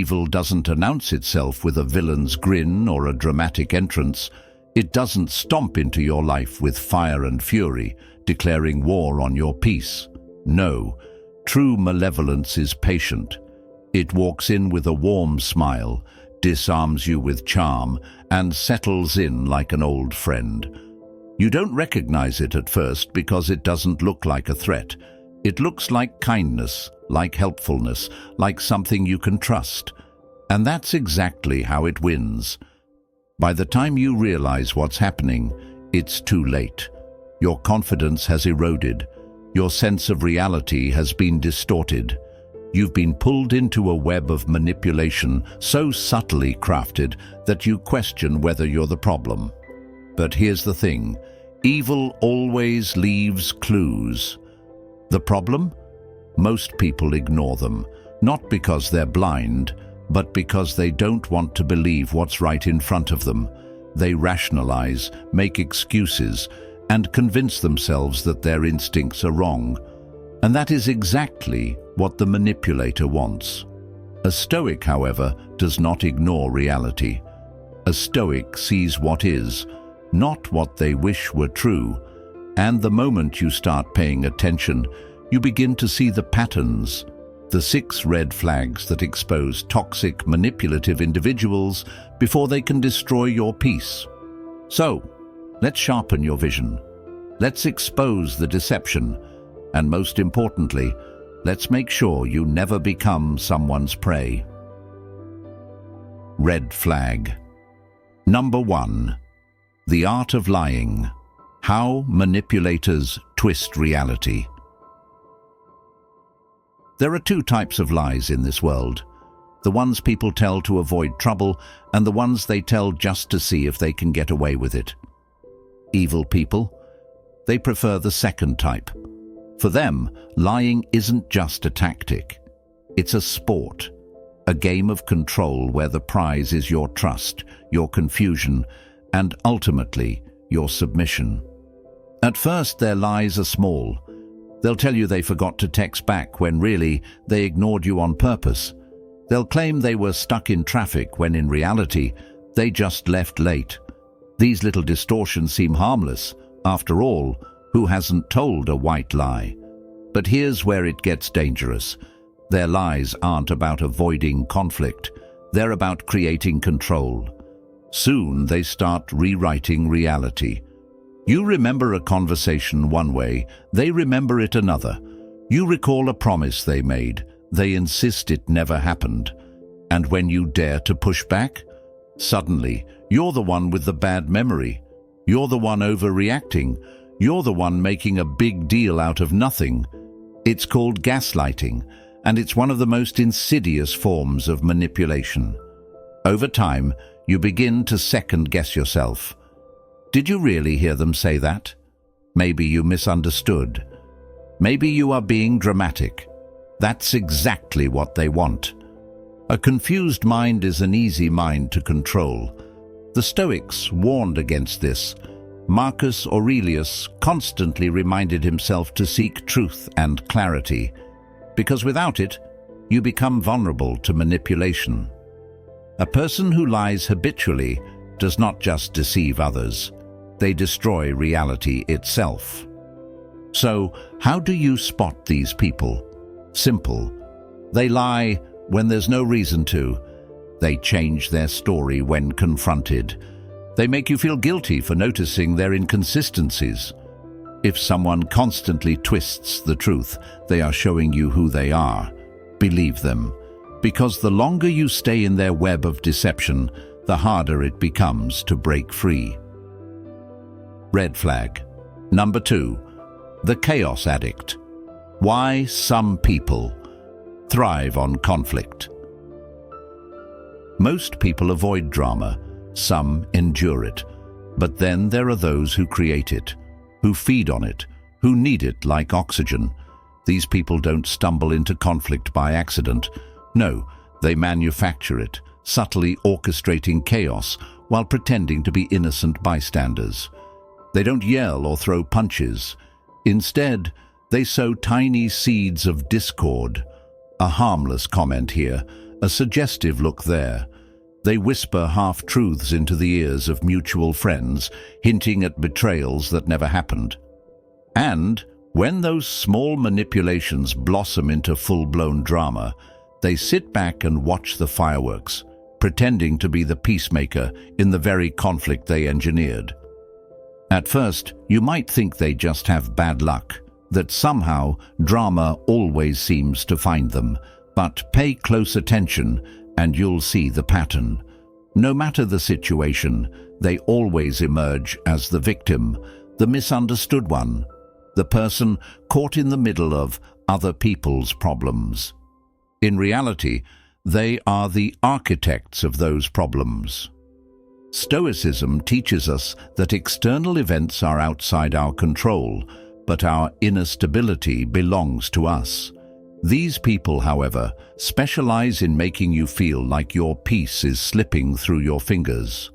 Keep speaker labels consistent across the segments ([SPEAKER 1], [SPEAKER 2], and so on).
[SPEAKER 1] Evil doesn't announce itself with a villain's grin or a dramatic entrance. It doesn't stomp into your life with fire and fury, declaring war on your peace. No, true malevolence is patient. It walks in with a warm smile, disarms you with charm, and settles in like an old friend. You don't recognize it at first because it doesn't look like a threat. It looks like kindness, like helpfulness, like something you can trust. And that's exactly how it wins. By the time you realize what's happening, it's too late. Your confidence has eroded. Your sense of reality has been distorted. You've been pulled into a web of manipulation so subtly crafted that you question whether you're the problem. But here's the thing. Evil always leaves clues. The problem? Most people ignore them, not because they're blind, but because they don't want to believe what's right in front of them. They rationalize, make excuses, and convince themselves that their instincts are wrong. And that is exactly what the manipulator wants. A Stoic, however, does not ignore reality. A Stoic sees what is, not what they wish were true. And the moment you start paying attention, you begin to see the patterns, the 6 red flags that expose toxic, manipulative individuals before they can destroy your peace. So, let's sharpen your vision. Let's expose the deception. And most importantly, let's make sure you never become someone's prey. Red flag. Number 1. The art of lying. How manipulators twist reality. There are 2 types of lies in this world. The ones people tell to avoid trouble, and the ones they tell just to see if they can get away with it. Evil people, they prefer the second type. For them, lying isn't just a tactic. It's a sport, a game of control where the prize is your trust, your confusion, and ultimately, your submission. At first, their lies are small. They'll tell you they forgot to text back when really they ignored you on purpose. They'll claim they were stuck in traffic when in reality they just left late. These little distortions seem harmless. After all, who hasn't told a white lie? But here's where it gets dangerous. Their lies aren't about avoiding conflict. They're about creating control. Soon they start rewriting reality. You remember a conversation one way, they remember it another. You recall a promise they made, they insist it never happened. And when you dare to push back, suddenly you're the one with the bad memory. You're the one overreacting. You're the one making a big deal out of nothing. It's called gaslighting, and it's one of the most insidious forms of manipulation. Over time, you begin to second-guess yourself. Did you really hear them say that? Maybe you misunderstood. Maybe you are being dramatic. That's exactly what they want. A confused mind is an easy mind to control. The Stoics warned against this. Marcus Aurelius constantly reminded himself to seek truth and clarity, because without it, you become vulnerable to manipulation. A person who lies habitually does not just deceive others. They destroy reality itself. So, how do you spot these people? Simple. They lie when there's no reason to. They change their story when confronted. They make you feel guilty for noticing their inconsistencies. If someone constantly twists the truth, they are showing you who they are. Believe them, because the longer you stay in their web of deception, the harder it becomes to break free. Red flag. Number 2. The chaos addict. Why some people thrive on conflict. Most people avoid drama. Some endure it. But then there are those who create it, who feed on it, who need it like oxygen. These people don't stumble into conflict by accident. No, they manufacture it, subtly orchestrating chaos while pretending to be innocent bystanders. They don't yell or throw punches. Instead, they sow tiny seeds of discord. A harmless comment here. a suggestive look there. They whisper half-truths into the ears of mutual friends, hinting at betrayals that never happened. And when those small manipulations blossom into full-blown drama, they sit back and watch the fireworks, pretending to be the peacemaker in the very conflict they engineered. At first, you might think they just have bad luck, that somehow drama always seems to find them, but pay close attention and you'll see the pattern. No matter the situation, they always emerge as the victim, the misunderstood one, the person caught in the middle of other people's problems. In reality, they are the architects of those problems. Stoicism teaches us that external events are outside our control, but our inner stability belongs to us. These people, however, specialize in making you feel like your peace is slipping through your fingers.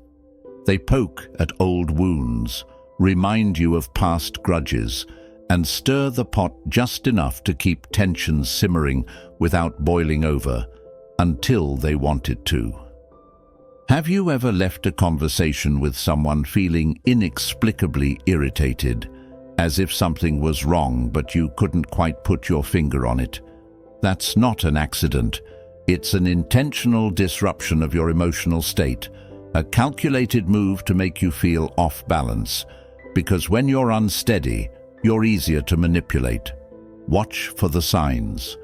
[SPEAKER 1] They poke at old wounds, remind you of past grudges, and stir the pot just enough to keep tensions simmering without boiling over, until they want it to. Have you ever left a conversation with someone feeling inexplicably irritated, as if something was wrong but you couldn't quite put your finger on it? That's not an accident. It's an intentional disruption of your emotional state, a calculated move to make you feel off balance, because when you're unsteady, you're easier to manipulate. Watch for the signs.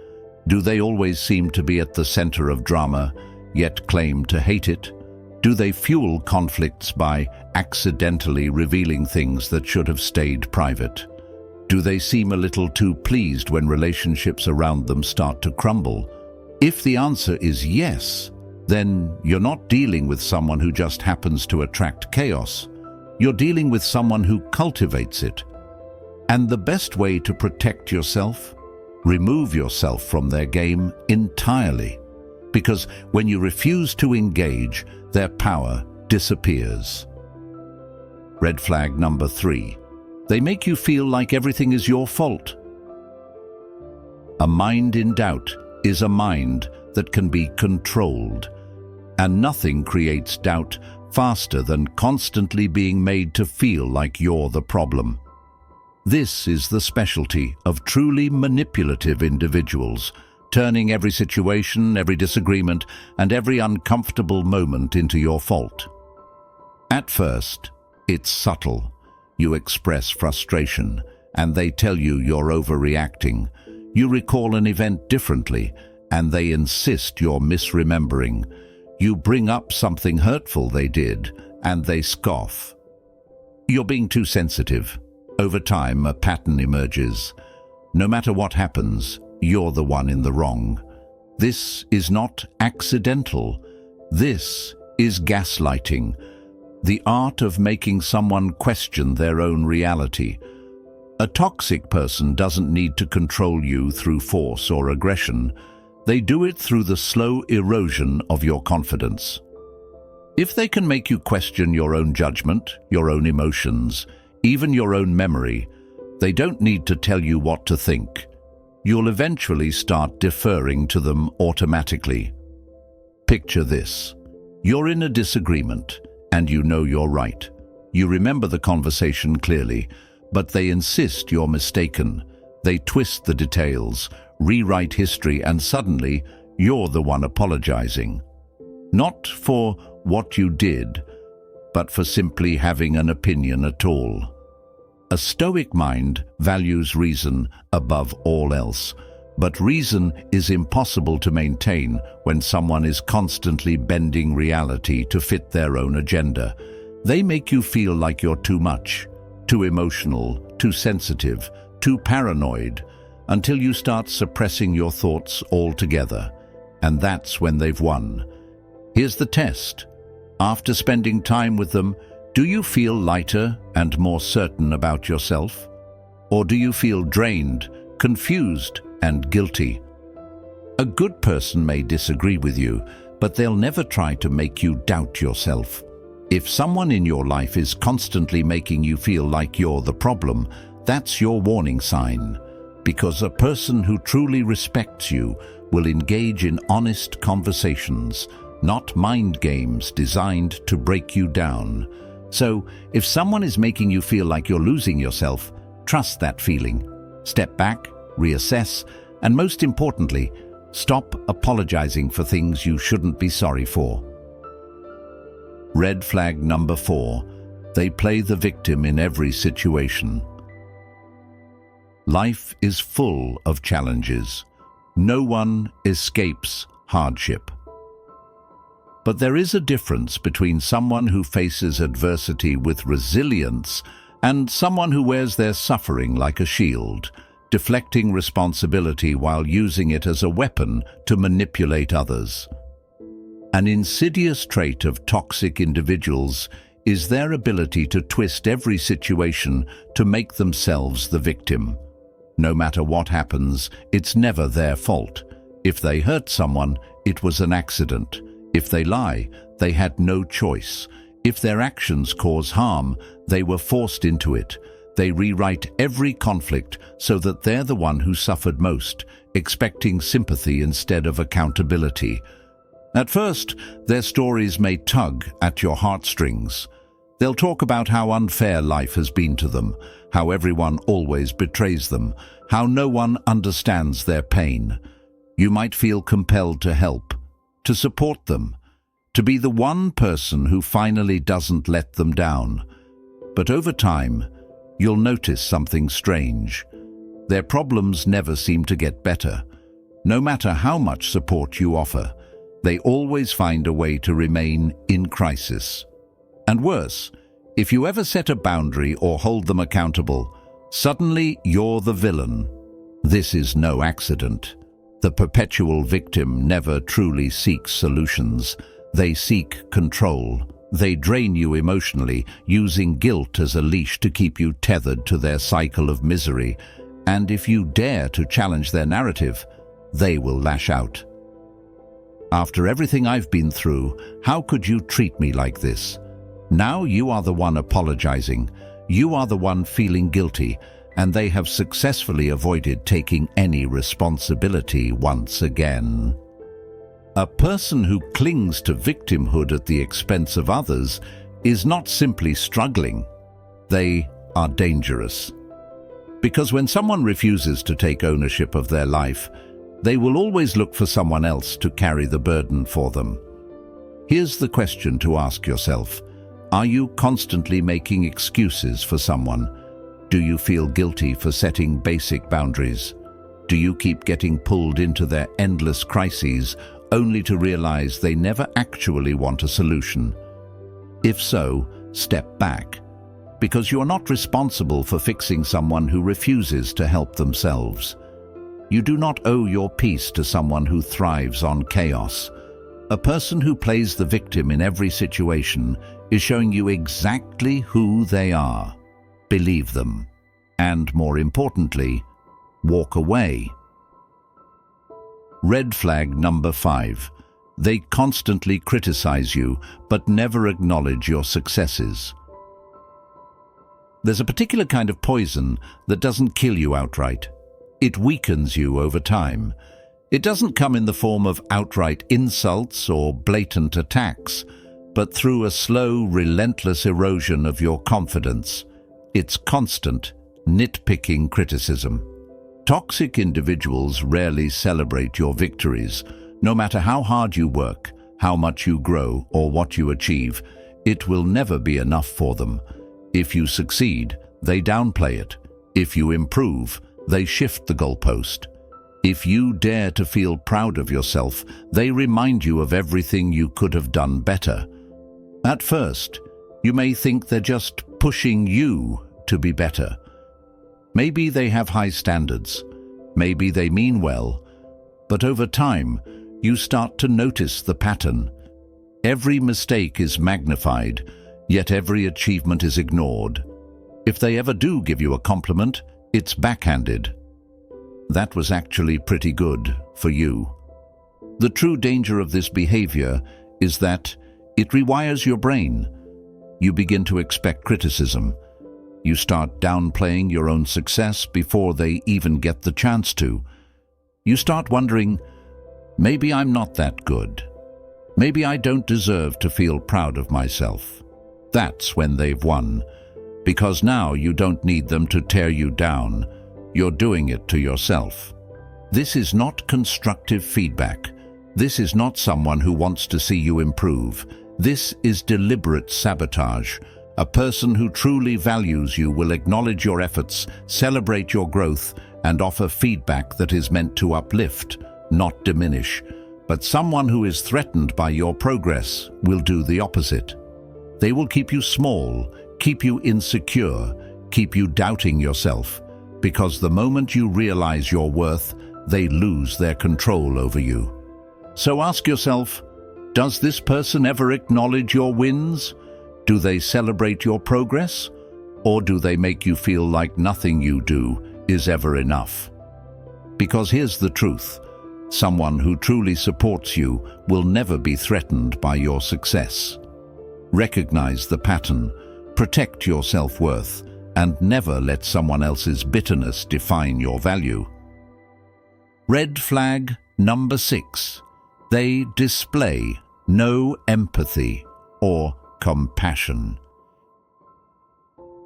[SPEAKER 1] Do they always seem to be at the center of drama, yet claim to hate it? Do they fuel conflicts by accidentally revealing things that should have stayed private? Do they seem a little too pleased when relationships around them start to crumble? If the answer is yes, then you're not dealing with someone who just happens to attract chaos. You're dealing with someone who cultivates it. And the best way to protect yourself? Remove yourself from their game entirely. Because when you refuse to engage, their power disappears. Red flag number 3. They make you feel like everything is your fault. A mind in doubt is a mind that can be controlled, and nothing creates doubt faster than constantly being made to feel like you're the problem. This is the specialty of truly manipulative individuals, turning every situation, every disagreement, and every uncomfortable moment into your fault. At first, it's subtle. You express frustration, and they tell you you're overreacting. You recall an event differently, and they insist you're misremembering. You bring up something hurtful they did, and they scoff. You're being too sensitive. Over time, a pattern emerges. No matter what happens, you're the one in the wrong. This is not accidental. This is gaslighting, the art of making someone question their own reality. A toxic person doesn't need to control you through force or aggression. They do it through the slow erosion of your confidence. If they can make you question your own judgment, your own emotions, even your own memory, they don't need to tell you what to think. You'll eventually start deferring to them automatically. Picture this. You're in a disagreement, and you know you're right. You remember the conversation clearly, but they insist you're mistaken. They twist the details, rewrite history, and suddenly you're the one apologizing. Not for what you did, but for simply having an opinion at all. A Stoic mind values reason above all else, but reason is impossible to maintain when someone is constantly bending reality to fit their own agenda. They make you feel like you're too much, too emotional, too sensitive, too paranoid, until you start suppressing your thoughts altogether. And that's when they've won. Here's the test. After spending time with them, do you feel lighter and more certain about yourself? Or do you feel drained, confused, and guilty? A good person may disagree with you, but they'll never try to make you doubt yourself. If someone in your life is constantly making you feel like you're the problem, that's your warning sign. because a person who truly respects you will engage in honest conversations, not mind games designed to break you down. So, if someone is making you feel like you're losing yourself, trust that feeling. Step back, reassess, and most importantly, stop apologizing for things you shouldn't be sorry for. Red flag number 4. They play the victim in every situation. Life is full of challenges. No one escapes hardship. But there is a difference between someone who faces adversity with resilience and someone who wears their suffering like a shield, deflecting responsibility while using it as a weapon to manipulate others. An insidious trait of toxic individuals is their ability to twist every situation to make themselves the victim. No matter what happens, it's never their fault. If they hurt someone, it was an accident. If they lie, they had no choice. If their actions cause harm, they were forced into it. They rewrite every conflict so that they're the one who suffered most, expecting sympathy instead of accountability. At first, their stories may tug at your heartstrings. They'll talk about how unfair life has been to them, how everyone always betrays them, how no one understands their pain. You might feel compelled to help, to support them, to be the one person who finally doesn't let them down. But over time, you'll notice something strange. Their problems never seem to get better. No matter how much support you offer, they always find a way to remain in crisis. And worse, if you ever set a boundary or hold them accountable, suddenly you're the villain. This is no accident. The perpetual victim never truly seeks solutions. They seek control. They drain you emotionally, using guilt as a leash to keep you tethered to their cycle of misery. And if you dare to challenge their narrative, they will lash out. After everything I've been through, how could you treat me like this? Now you are the one apologizing. You are the one feeling guilty, and they have successfully avoided taking any responsibility once again. A person who clings to victimhood at the expense of others is not simply struggling. They are dangerous. Because when someone refuses to take ownership of their life, they will always look for someone else to carry the burden for them. Here's the question to ask yourself. Are you constantly making excuses for someone? Do you feel guilty for setting basic boundaries? Do you keep getting pulled into their endless crises only to realize they never actually want a solution? If so, step back, because you're not responsible for fixing someone who refuses to help themselves. You do not owe your peace to someone who thrives on chaos. A person who plays the victim in every situation is showing you exactly who they are. Believe them. And more importantly, walk away. Red flag number 5. They constantly criticize you, but never acknowledge your successes. There's a particular kind of poison that doesn't kill you outright. It weakens you over time. It doesn't come in the form of outright insults or blatant attacks, but through a slow, relentless erosion of your confidence. It's constant, nitpicking criticism. Toxic individuals rarely celebrate your victories. No matter how hard you work, how much you grow, or what you achieve, it will never be enough for them. If you succeed, they downplay it. If you improve, they shift the goalpost. If you dare to feel proud of yourself, they remind you of everything you could have done better. At first, you may think they're just pushing you to be better. Maybe they have high standards. Maybe they mean well. But over time, you start to notice the pattern. Every mistake is magnified, yet every achievement is ignored. If they ever do give you a compliment, it's backhanded. That was actually pretty good for you. The true danger of this behavior is that it rewires your brain. You begin to expect criticism. You start downplaying your own success before they even get the chance to. You start wondering, maybe I'm not that good. Maybe I don't deserve to feel proud of myself. That's when they've won, because now you don't need them to tear you down. You're doing it to yourself. This is not constructive feedback. This is not someone who wants to see you improve. This is deliberate sabotage. A person who truly values you will acknowledge your efforts, celebrate your growth, and offer feedback that is meant to uplift, not diminish. But someone who is threatened by your progress will do the opposite. They will keep you small, keep you insecure, keep you doubting yourself, because the moment you realize your worth, they lose their control over you. So ask yourself, does this person ever acknowledge your wins? Do they celebrate your progress? Or do they make you feel like nothing you do is ever enough? Because here's the truth. Someone who truly supports you will never be threatened by your success. Recognize the pattern, protect your self-worth, and never let someone else's bitterness define your value. Red flag number 6. They display no empathy or compassion.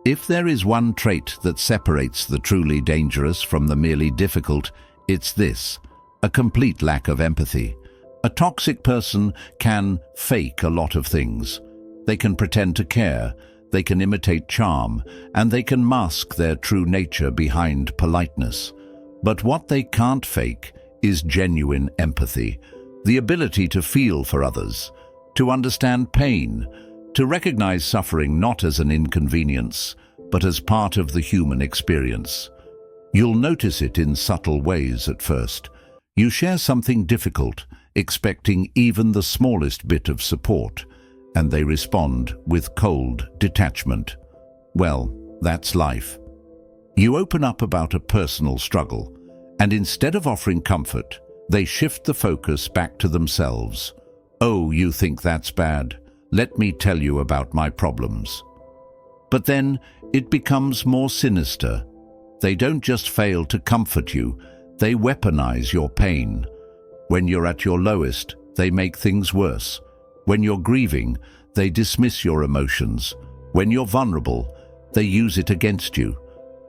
[SPEAKER 1] If there is one trait that separates the truly dangerous from the merely difficult, it's this: a complete lack of empathy. A toxic person can fake a lot of things. They can pretend to care, they can imitate charm, and they can mask their true nature behind politeness. But what they can't fake is genuine empathy, the ability to feel for others, to understand pain, to recognize suffering not as an inconvenience, but as part of the human experience. You'll notice it in subtle ways at first. You share something difficult, expecting even the smallest bit of support, and they respond with cold detachment. Well, that's life. You open up about a personal struggle, and instead of offering comfort, they shift the focus back to themselves. Oh, you think that's bad? Let me tell you about my problems. But then it becomes more sinister. They don't just fail to comfort you, they weaponize your pain. When you're at your lowest, they make things worse. When you're grieving, they dismiss your emotions. When you're vulnerable, they use it against you.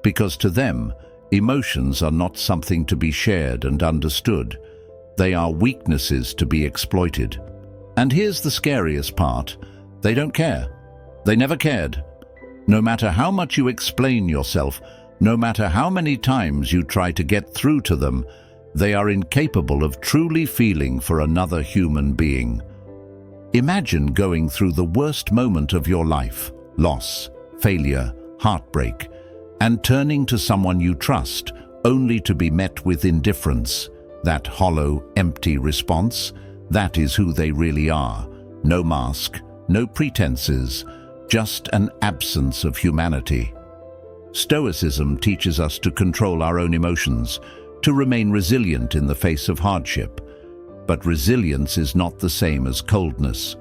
[SPEAKER 1] Because to them, emotions are not something to be shared and understood. They are weaknesses to be exploited. And here's the scariest part. They don't care. They never cared. No matter how much you explain yourself, no matter how many times you try to get through to them, they are incapable of truly feeling for another human being. Imagine going through the worst moment of your life, loss, failure, heartbreak, and turning to someone you trust only to be met with indifference. That hollow, empty response, that is who they really are. No mask, no pretenses, just an absence of humanity. Stoicism teaches us to control our own emotions, to remain resilient in the face of hardship. But resilience is not the same as coldness.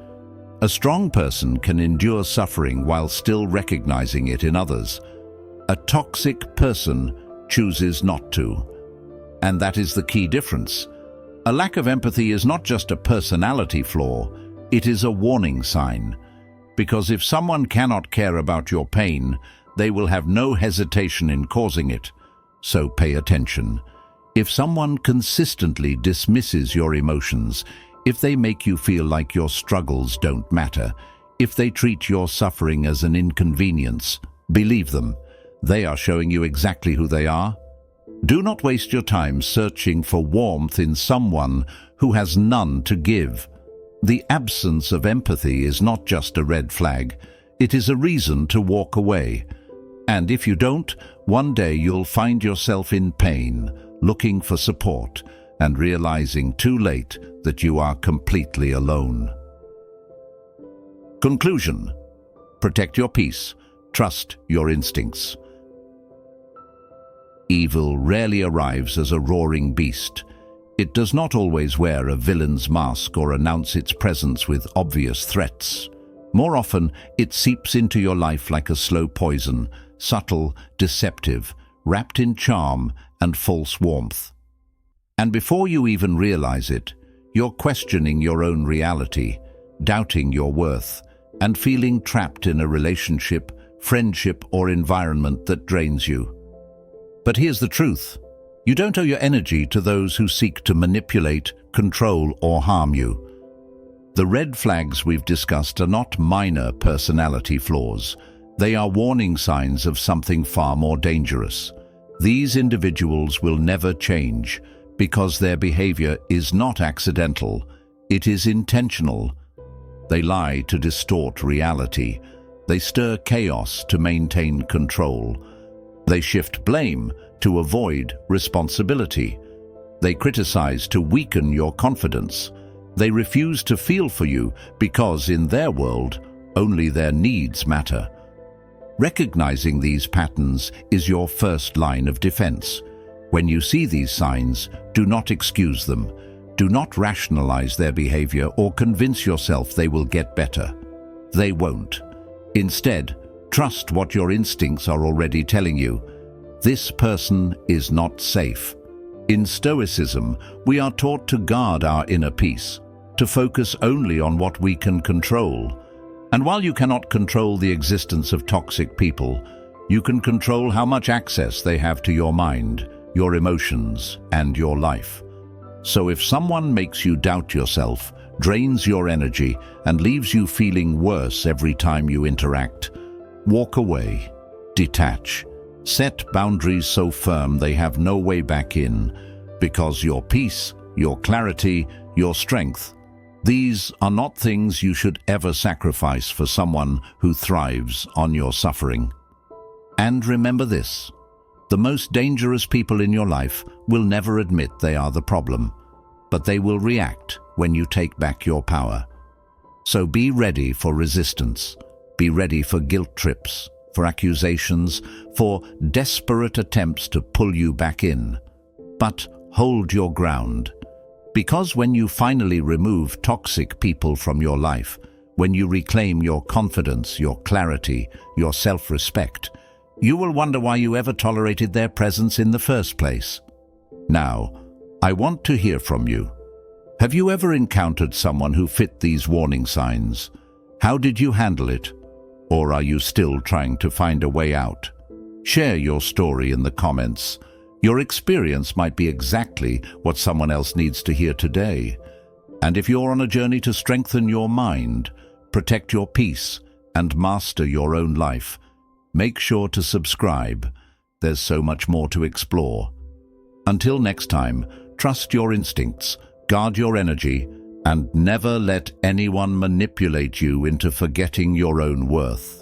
[SPEAKER 1] A strong person can endure suffering while still recognizing it in others. A toxic person chooses not to. And that is the key difference. A lack of empathy is not just a personality flaw, it is a warning sign. Because if someone cannot care about your pain, they will have no hesitation in causing it. So pay attention. If someone consistently dismisses your emotions, if they make you feel like your struggles don't matter, if they treat your suffering as an inconvenience, believe them. They are showing you exactly who they are. Do not waste your time searching for warmth in someone who has none to give. The absence of empathy is not just a red flag, it is a reason to walk away. And if you don't, one day you'll find yourself in pain, looking for support, and realizing too late that you are completely alone. Conclusion: protect your peace, trust your instincts. Evil rarely arrives as a roaring beast. It does not always wear a villain's mask or announce its presence with obvious threats. More often, it seeps into your life like a slow poison, subtle, deceptive, wrapped in charm and false warmth. And before you even realize it, you're questioning your own reality, doubting your worth, and feeling trapped in a relationship, friendship, or environment that drains you. But here's the truth. You don't owe your energy to those who seek to manipulate, control, or harm you. The red flags we've discussed are not minor personality flaws. They are warning signs of something far more dangerous. These individuals will never change because their behavior is not accidental, it is intentional. They lie to distort reality. They stir chaos to maintain control. They shift blame to avoid responsibility. They criticize to weaken your confidence. They refuse to feel for you because in their world, only their needs matter. Recognizing these patterns is your first line of defense. When you see these signs, do not excuse them. Do not rationalize their behavior or convince yourself they will get better. They won't. Instead, trust what your instincts are already telling you. This person is not safe. In Stoicism, we are taught to guard our inner peace, to focus only on what we can control. And while you cannot control the existence of toxic people, you can control how much access they have to your mind, your emotions, and your life. So if someone makes you doubt yourself, drains your energy, and leaves you feeling worse every time you interact, walk away, detach. Set boundaries so firm they have no way back in, because your peace, your clarity, your strength, these are not things you should ever sacrifice for someone who thrives on your suffering. And remember this, the most dangerous people in your life will never admit they are the problem, but they will react when you take back your power. So be ready for resistance, be ready for guilt trips, for accusations, for desperate attempts to pull you back in. But hold your ground. Because when you finally remove toxic people from your life, when you reclaim your confidence, your clarity, your self-respect, you will wonder why you ever tolerated their presence in the first place. Now, I want to hear from you. Have you ever encountered someone who fit these warning signs? How did you handle it? Or are you still trying to find a way out? Share your story in the comments. Your experience might be exactly what someone else needs to hear today. And if you're on a journey to strengthen your mind, protect your peace, and master your own life, make sure to subscribe. There's so much more to explore. Until next time, trust your instincts, guard your energy, and never let anyone manipulate you into forgetting your own worth.